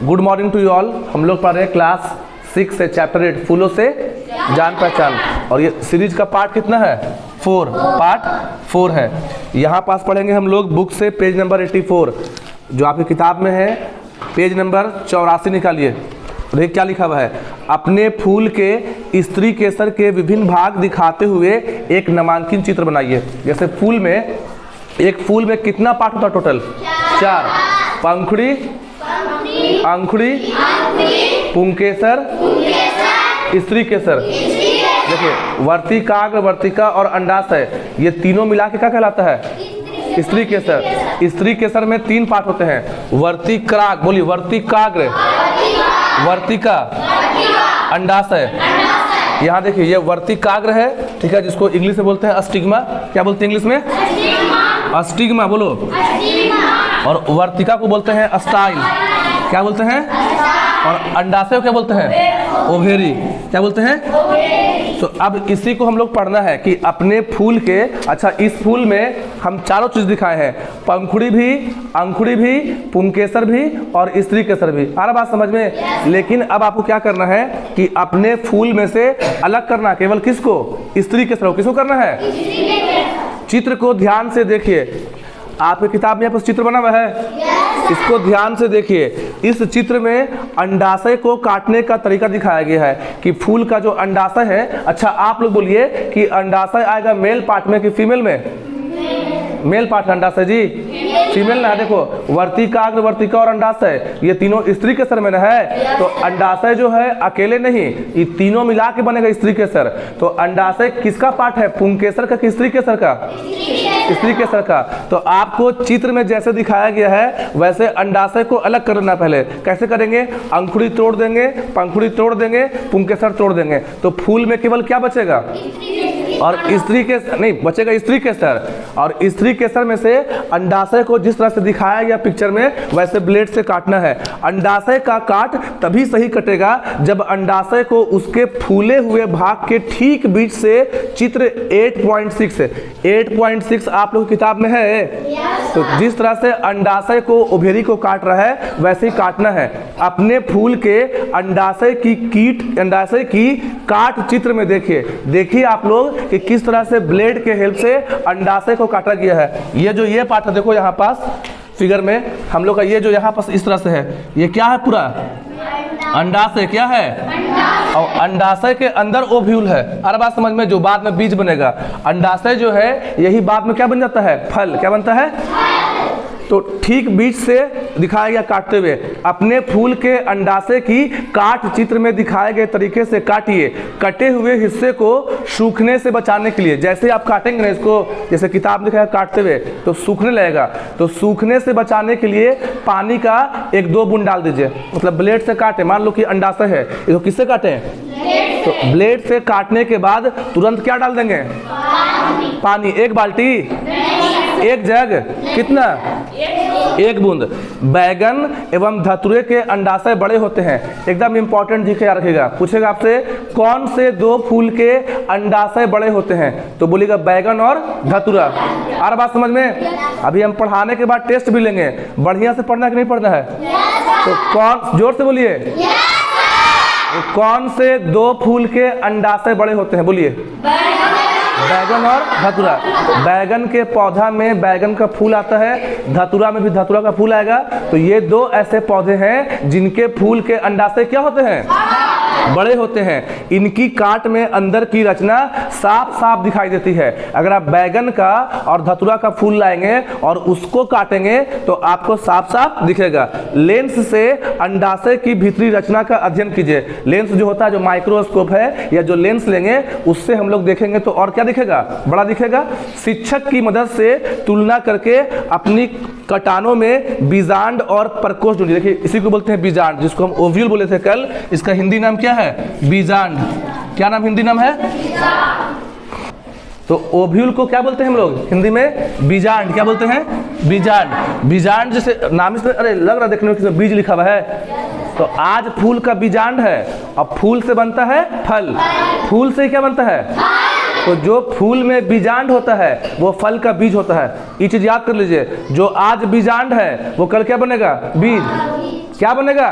Good morning to you all. हम लोग पढ़ रहे हैं क्लास 6 से चैप्टर 8 फूलों से जान पहचान, और ये सीरीज का पार्ट कितना है? 4, पार्ट 4 है। यहाँ पास पढ़ेंगे हम लोग बुक से पेज नंबर 84 जो आपकी किताब में है, पेज नंबर 84 निकालिए। देखिए क्या लिखा हुआ है, अपने फूल के स्त्री केसर के विभिन्न भाग दिखाते हुए एक नामांकित चित्र बनाइए। जैसे फूल में, एक फूल में कितना पार्ट होता है टोटल? 4, पंखुड़ी, अंकुड़ी, पुंकेसर, स्त्री केसर। देखिए वर्तिकाग्र, वर्तिका और अंडाशय, ये तीनों मिला के क्या कहलाता है? स्त्री केसर। स्त्री केसर में 3 पार्ट होते हैं, वर्तिकाग्र, बोलिए वर्तिकाग्र, वर्तिका, अंडाशय। यहाँ देखिए ये वर्तिकाग्र है, ठीक है, जिसको इंग्लिश में बोलते हैं अस्टिग्मा। क्या बोलते हैं इंग्लिश में? अस्टिग्मा, बोलो। और वर्तिका को बोलते हैं अस्टाइल। क्या बोलते हैं? और अंडाशय को क्या बोलते हैं? ओवेरी। क्या बोलते हैं? तो अब इसी को हम लोग पढ़ना है कि अपने फूल के, अच्छा इस फूल में हम चारों चीज दिखाए हैं, पंखुड़ी भी, अंकुड़ी भी, पुंकेसर भी और स्त्री केसर भी। आ रहा बात समझ में? लेकिन अब आपको क्या करना है कि अपने फूल में से अलग करना, केवल किसको? स्त्री केसर को। किसको करना है? चित्र को ध्यान से देखिए, आपकी किताब में यहाँ पर चित्र बना हुआ है, इसको ध्यान से देखिए। इस चित्र में अंडाशय को काटने का तरीका दिखाया गया है कि फूल का जो अंडाशय है, अच्छा आप लोग बोलिए कि अंडाशय आएगा मेल पार्ट में कि फीमेल में? मेल पार्ट अंडाशय जी, फीमेल ना है। देखो वर्तिकाग्र, वर्तिका और अंडाशय ये तीनों स्त्री केसर में ना है, तो अंडाशय जो है अकेले नहीं, ये तीनों मिला के बनेगा स्त्री केसर। तो अंडाशय किसका पार्ट है? पुंकेसर का कि स्त्री केसर का? स्त्री केसर का। तो आपको चित्र में जैसे दिखाया गया है वैसे अंडाशय को अलग करना। पहले कैसे करेंगे? अंकुड़ी तोड़ देंगे, पंखुड़ी तोड़ देंगे, पुंकेसर तोड़ देंगे, तो फूल में केवल क्या बचेगा? और स्त्री केसर नहीं बचेगा, स्त्री केसर। और स्त्री केसर में से अंडाशय को जिस तरह से दिखाया गया पिक्चर में वैसे ब्लेड से काटना है। अंडाशय का काट तभी सही कटेगा जब अंडाशय को उसके फूले हुए भाग के ठीक बीच से, चित्र 8.6 आप लोग किताब में है, तो जिस तरह से अंडाशय को ओवेरी को काट रहा है वैसे ही काटना है। अपने फूल के अंडाशय की कीट, अंडाशय की काट चित्र में देखिए आप लोग कि किस तरह से ब्लेड के हेल्प से अंडाशय को काटा गया है। ये पार्ट है, देखो यहाँ पास फिगर में हम लोग का ये जो यहाँ पास इस तरह से है, ये क्या है? पूरा अंडाशय। क्या है? और अंडाशय के अंदर ओव्यूल है। अरे बात समझ में? जो बाद में बीज बनेगा। अंडाशय जो है यही बाद में क्या बन जाता है? फल। क्या बनता है? तो ठीक बीच से दिखाया गया काटते हुए। अपने फूल के अंडाशय की काट चित्र में दिखाए गए तरीके से काटिए। कटे हुए हिस्से को सूखने से बचाने के लिए, जैसे आप काटेंगे ना इसको, जैसे किताब में दिखाया काटते हुए, तो सूखने लगेगा। तो सूखने से बचाने के लिए पानी का 1-2 बूंद डाल दीजिए। मतलब ब्लेड से काटे, मान लो कि अंडाशय है, इसको किससे काटें? तो ब्लेड से काटने के बाद तुरंत क्या डाल देंगे? पानी। 1 बाल्टी, 1 जग, कितना? 1 बूंद। बैगन एवं धतूरे के अंडाशय बड़े होते हैं। एकदम इंपॉर्टेंट जी ख्याल रखिएगा, पूछेगा आपसे कौन से 2 फूल के अंडाशय बड़े होते हैं, तो बोलिएगा बैगन और धतूरा। आ रहा बात समझ में? अभी हम पढ़ाने के बाद टेस्ट भी लेंगे, बढ़िया से पढ़ना कि नहीं पढ़ना है? तो कौन, जोर से बोलिए, कौन से 2 फूल के अंडाशय बड़े होते हैं? बोलिए। बैगन और धतूरा। बैगन के पौधा में बैगन का फूल आता है, धतूरा में भी धतूरा का फूल आएगा। तो ये 2 ऐसे पौधे हैं जिनके फूल के अंडाशय क्या होते हैं? बड़े होते हैं। इनकी काट में अंदर की रचना साफ साफ दिखाई देती है। अगर आप बैगन का और धतूरा का फूल लाएंगे और उसको काटेंगे तो आपको साफ साफ दिखेगा। लेंस से अंडाशय की भीतरी रचना का अध्ययन कीजिए। लेंस जो होता है, जो माइक्रोस्कोप है, या जो लेंस लेंगे उससे हम लोग देखेंगे तो और क्या दिखेगा? बड़ा दिखेगा। शिक्षक की मदद से तुलना करके अपनी कटानों में बीजांड और प्रकोष्ठ ढूंढिए। देखिए इसी को बोलते हैं बीजांड, जिसको हम ओव्यूल बोले थे कल, इसका हिंदी नाम क्या है? बीजांड। क्या नाम हिंदी नाम है? तो ओव्यूल को क्या बोलते हैं हम लोग हिंदी में? बीजांड। क्या बोलते हैं? बीजांड। बीजांड जैसे नाम इसमें, अरे लग रहा देखने में किसमें बीज लिखा हुआ है, तो आज फूल का बीजांड है। अब फूल से बनता है फल, फूल से क्या बनता है? तो जो फूल में बीजांड होता है वो फल का बीज होता है। ये चीज याद कर लीजिए, जो आज बीजांड है वो कल क्या बनेगा? बीज। क्या बनेगा?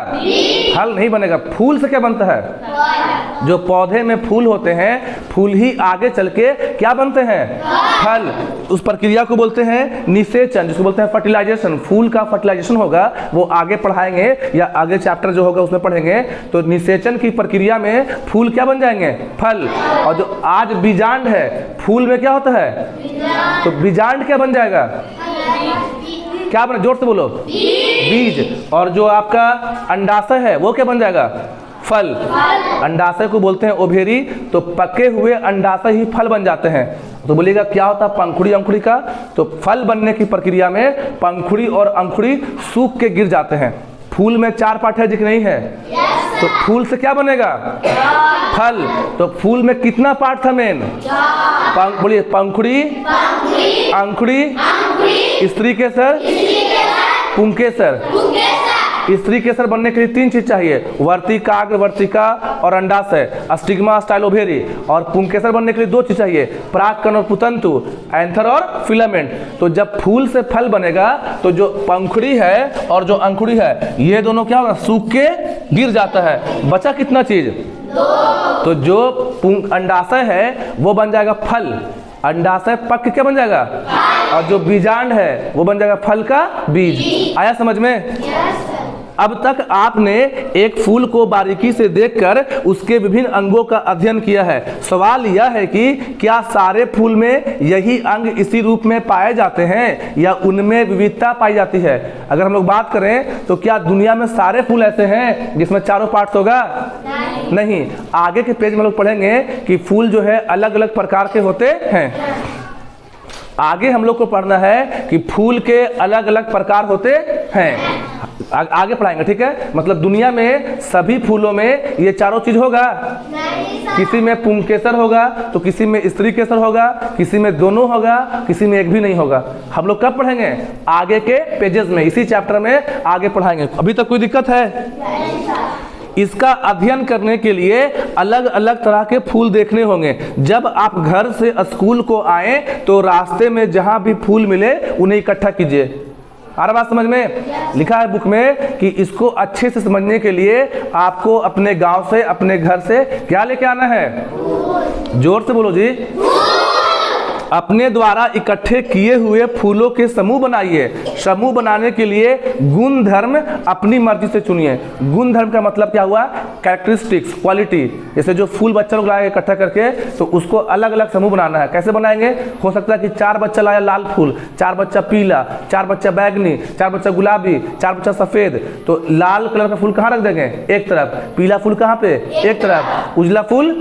फल नहीं बनेगा। फूल से क्या बनता है? जो पौधे में फूल होते हैं, फूल ही आगे चल के क्या बनते हैं? फल। उस प्रक्रिया को बोलते हैं निषेचन, जिसको बोलते हैं फर्टिलाइजेशन। फूल का फर्टिलाइजेशन होगा, वो आगे पढ़ाएंगे या आगे चैप्टर जो होगा उसमें पढ़ेंगे। तो निषेचन की प्रक्रिया में फूल क्या बन जाएंगे? फल। और जो आज बीजांड है, फूल में क्या होता है? तो बीजांड क्या बन जाएगा? क्या बना? जोर से बोलो। बीज। और जो आपका अंडाशय है वो क्या बन जाएगा? फल। अंडाशय को बोलते हैं ओवेरी। तो पके हुए अंडाशय ही फल बन जाते हैं। तो बोलिएगा क्या होता है पंखुड़ी अंकुड़ी का? तो फल बनने की प्रक्रिया में पंखुड़ी और अंकुड़ी सूख के गिर जाते हैं। फूल में 4 पार्ट है, दिख नहीं है? तो फूल से क्या बनेगा? फल। तो फूल में कितना पार्ट था मेन? बोलिए पंखुड़ी, अंकुड़ी, स्त्री केसर, पुंकेसर। स्त्री केसर बनने के लिए 3 चीज चाहिए, वर्तिकाग्र, वर्तिका और अंडाशय, स्टिग्मा, स्टाइल, ओवेरी। और पुंकेसर बनने के लिए 2 चीज चाहिए, परागकण और पुतंतु, एंथर और फिलामेंट। तो जब फूल से फल बनेगा तो जो पंखुड़ी है और जो अंकुड़ी है, ये दोनों क्या होगा? सूख के गिर जाता है। बचा कितना चीज? 2। तो जो अंडाशय है वो बन जाएगा फल। अंडाशय पक के क्या बन जाएगा? और जो बीजांड है वो बन जाएगा फल का बीज। आया समझ में? अब तक आपने एक फूल को बारीकी से देखकर उसके विभिन्न अंगों का अध्ययन किया है। सवाल यह है कि क्या सारे फूल में यही अंग इसी रूप में पाए जाते हैं या उनमें विविधता पाई जाती है? अगर हम लोग बात करें तो क्या दुनिया में सारे फूल ऐसे हैं जिसमें 4 पार्ट्स होगा? नहीं। आगे के पेज में लोग पढ़ेंगे कि फूल जो है अलग अलग प्रकार के होते हैं। आगे हम लोग को पढ़ना है कि फूल के अलग अलग प्रकार होते हैं। आगे पढ़ाएंगे, ठीक है? मतलब दुनिया में सभी फूलों में ये 4 चीज होगा? किसी में पुंकेसर होगा, तो किसी में स्त्री केसर होगा, किसी में दोनों होगा, किसी में एक भी नहीं होगा। हम लोग कब पढ़ेंगे? आगे के पेजेस में, इसी चैप्टर में आगे पढ़ाएंगे। अभी तक कोई दिक्कत है? इसका अध्ययन करने के लिए अलग अलग तरह के फूल देखने होंगे। जब आप घर से स्कूल को आए तो रास्ते में जहां भी फूल मिले उन्हें इकट्ठा कीजिए। आ रहा बात समझ में? लिखा है बुक में कि इसको अच्छे से समझने के लिए आपको अपने गांव से, अपने घर से क्या लेके आना है? जोर से बोलो जी। अपने द्वारा इकट्ठे किए हुए फूलों के समूह बनाइए। समूह बनाने के लिए गुण धर्म अपनी मर्जी से चुनिए। गुण धर्म का मतलब क्या हुआ? Characteristics, quality. जैसे जो फूल बच्चा लोग लाए इकट्ठा करके, तो उसको अलग अलग समूह बनाना है। कैसे बनाएंगे? हो सकता है कि 4 बच्चा लाया लाल फूल, 4 बच्चा पीला, 4 बच्चा बैगनी, 4 बच्चा गुलाबी, 4 बच्चा सफेद। तो लाल कलर का फूल कहाँ रख देंगे? एक तरफ। पीला फूल कहाँ पे? एक तरफ। उजला फूल,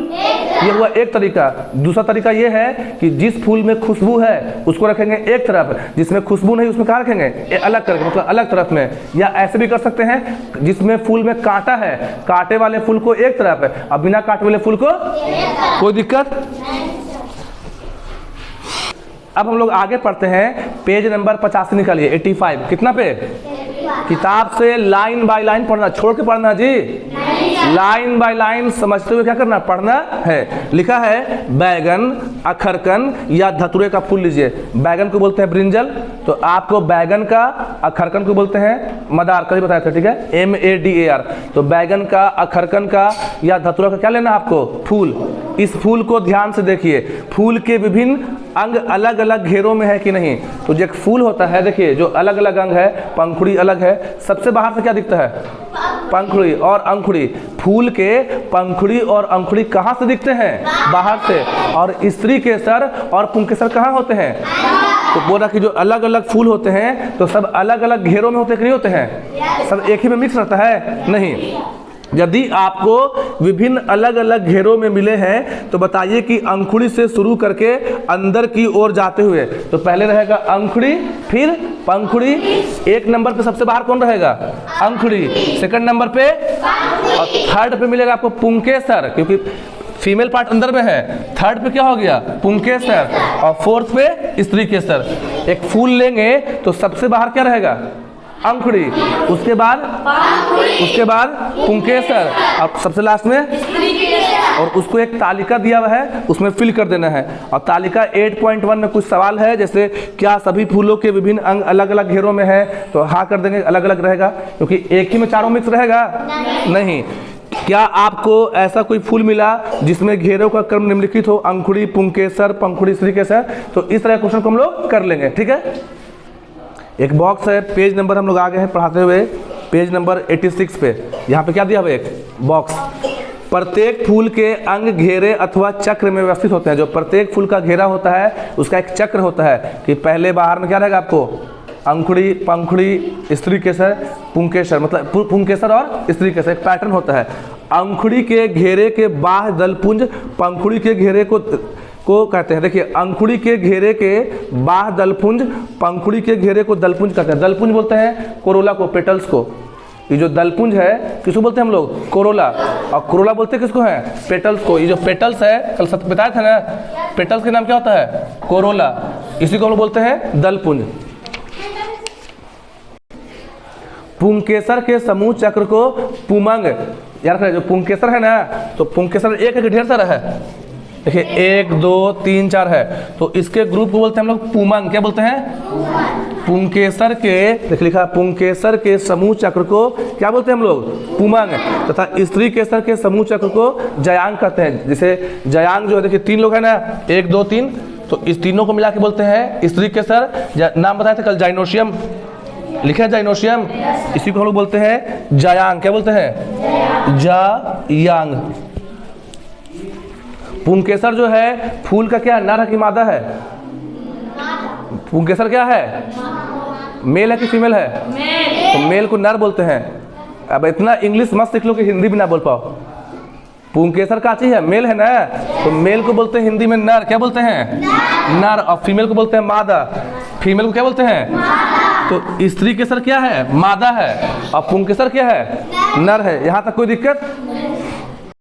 ये हुआ एक तरीका। दूसरा तरीका ये है कि जिस फूल में खुशबू है उसको रखेंगे एक तरफ, जिसमें खुशबू नहीं उसमें कहाँ रखेंगे? अलग करके, मतलब अलग तरफ में। या ऐसे भी कर सकते हैं जिसमें फूल में कांटा है, कांटे वाले फूल को एक तरफ है और बिना कांटे वाले फूल को कोई दिक्कत। अब हम लोग आगे पढ़ते हैं। पेज नंबर 85 निकालिए, 85। कितना पे? किताब से लाइन बाय लाइन पढ़ना, छोड़ के पढ़ना जी। लाइन बाय लाइन समझते हुए क्या करना? पढ़ना है। लिखा है बैगन, अखरकन या धतूरे का फूल लीजिए। बैगन को बोलते हैं ब्रिंजल, तो आपको बैगन का, अखरकन को बोलते हैं मदार, कल बताया था, ठीक है? MADAR। तो बैगन का, अखरकन का या धतूरा का क्या लेना है आपको? फूल। इस फूल को ध्यान से देखिए। फूल के विभिन्न अंग अलग अलग घेरों में है कि नहीं? तो जो एक फूल होता है, देखिए जो अलग अलग अंग है, पंखुड़ी अलग है। सबसे बाहर से क्या दिखता है? पंखुड़ी और अंकुड़ी। फूल के पंखुड़ी और अंकुड़ी कहाँ से दिखते हैं? बाहर से। और स्त्री केसर और पुंकेसर कहाँ होते हैं? तो बोला कि जो अलग अलग फूल होते हैं तो सब अलग अलग घेरों में होते कि नहीं होते हैं? सब एक ही में मिक्स रहता है? नहीं। यदि आपको विभिन्न अलग अलग घेरों में मिले हैं तो बताइए कि अंकुड़ी से शुरू करके अंदर की ओर जाते हुए, तो पहले रहेगा अंकुड़ी, फिर पंखुड़ी। 1 नंबर पे सबसे बाहर कौन रहेगा? अंकुड़ी। सेकंड नंबर पे और थर्ड पे मिलेगा आपको पुंकेसर, क्योंकि फीमेल पार्ट अंदर में है। थर्ड पे क्या हो गया? पुंकेसर। और फोर्थ पे स्त्री केसर। एक फूल लेंगे तो सबसे बाहर क्या रहेगा? अंकुड़ी। उसके बाद पुंकेसर और सबसे लास्ट में और उसको एक तालिका दिया हुआ है, उसमें फिल कर देना है। और तालिका 8.1 में कुछ सवाल है, जैसे क्या सभी फूलों के विभिन्न अंग अलग अलग घेरों में है, तो हाँ कर देंगे, अलग अलग रहेगा, क्योंकि एक ही में चारों मिक्स रहेगा नहीं। क्या आपको ऐसा कोई फूल मिला जिसमें घेरों का क्रम निम्नलिखित हो, अंकुड़ी, पुंकेसर, पंखुड़ी, स्त्रीकेसर? तो इस तरह क्वेश्चन को हम लोग कर लेंगे, ठीक है। एक बॉक्स है, पेज नंबर हम लोग आगे हैं पढ़ाते हुए, पेज नंबर 86 पे। यहाँ पे क्या दिया हुआ है? एक बॉक्स। प्रत्येक फूल के अंग घेरे अथवा चक्र में व्यवस्थित होते हैं। जो प्रत्येक फूल का घेरा होता है उसका एक चक्र होता है कि पहले बाहर में क्या रहेगा आपको, अंकुड़ी, पंखुड़ी, स्त्रीकेसर, पुंकेसर, मतलब पुंकेसर और स्त्रीकेसर, एक पैटर्न होता है। अंकुड़ी के घेरे के बाह्य दलपुंज पंखुड़ी के घेरे को कहते हैं। देखिए, अंकुड़ी के घेरे के बाह्य दलपुंज पंखुड़ी के घेरे को दलपुंज कहते हैं। दलपुंज बोलते हैं कोरोला को, पेटल्स को। ये जो दलपुंज है किसको बोलते हैं हम लोग? कोरोला। और कोरोला बोलते हैं किसको है? पेटल्स को। ये जो पेटल्स है, कल सत्य बताया था ना, पेटल्स के नाम क्या होता है? कोरोला। इसी को हम लोग बोलते हैं दलपुंज। पुंकेसर के समूह चक्र को पुमंग, यार जो पुंकेसर है ना, तो पुंकेसर एक है कि ढेर सारा है? देखिए 1 2 3 4 है, तो इसके ग्रुप को बोलते हैं हम लोग पुमंग। क्या बोलते हैं? पुंकेसर के, देख लिखा, पुंकेसर के समूह चक्र को क्या बोलते हैं हम लोग? पुमंग। तथा स्त्रीकेसर के समूह चक्र को जयांग कहते हैं। जैसे जयांग जो है, देखिए 3 लोग है ना, 1 2 3, तो इस तीनों को मिला के बोलते हैं स्त्रीकेसर। नाम बताया था कल, जाइनोशियम लिखा है, जाइनोशियम, इसी को हम लोग बोलते हैं जयांग। क्या बोलते हैं? जयांग। पुंकेसर जो है फूल का क्या नर है कि मादा है? पुंकेसर क्या है? मेल है कि फीमेल है? तो मेल को नर बोलते हैं। अब इतना इंग्लिश मत सीख लो कि हिंदी भी ना बोल पाओ। पुंकेसर का चीज है, मेल है ना, तो मेल को बोलते हैं हिंदी में नर। क्या बोलते हैं? नर। और फीमेल को बोलते हैं मादा। फीमेल को क्या बोलते हैं? तो स्त्रीकेसर क्या है? मादा है। और पुंकेसर क्या है? नर है। यहाँ तक कोई दिक्कत